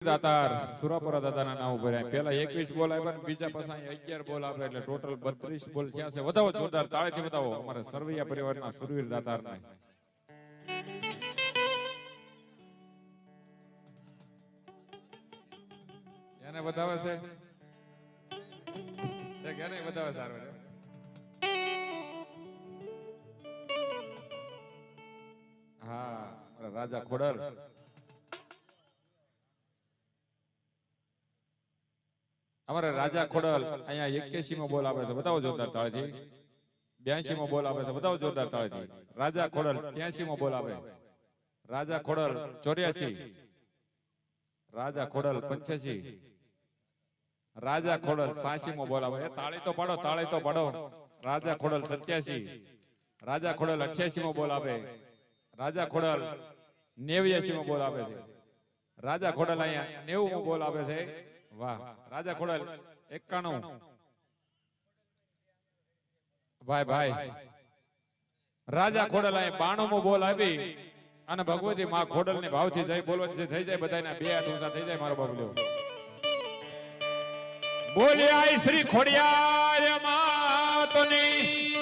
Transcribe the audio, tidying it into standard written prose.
દાતાર સુરાપુરા દાદાના નામ ઉપર પેલા 21 બોલ આવ્યા બીજા પાછા 11 બોલ આવે એટલે ટોટલ 32 બોલ થયા છે. વધાવો જોરદાર તાળીથી વધાવો અમારા સરવૈયા પરિવારના સુરવીર દાતારને. એને વધાવે છે એને વધાવે સારું. હા રાજા ખોડલ અમારે રાજા ખોડલ અહીંયા 81 માં બોલ આવે છે. બતાવો જોરદાર તાળીથી. 82 માં બોલ આવે છે. બતાવો જોરદાર તાળીથી. રાજા ખોડલ 83 માં બોલ આવે. રાજા ખોડલ 84. રાજા ખોડલ 85. રાજા ખોડલ 86 માં બોલ આવે. તાળી તો પાડો, તાળી તો પાડો. રાજા ખોડલ 87. રાજા ખોડલ 88 માં બોલ આવે. રાજા ખોડલ 89 માં બોલ આવે છે. રાજા ખોડલ અહીંયા 90 માં બોલ આવે છે. વાહ. રાજા ખોડલ 91. ભાઈ ભાઈ રાજા ખોડલ અહીં 92 માં બોલ આવી અને ભગવતી માં ખોડલ ની ભાવથી જઈ બોલવાની થઈ જાય બધાના બે હાથ ઊંચા થઈ જાય. મારો બાબલો બોલ્યા શ્રી ખોડિયાર માતની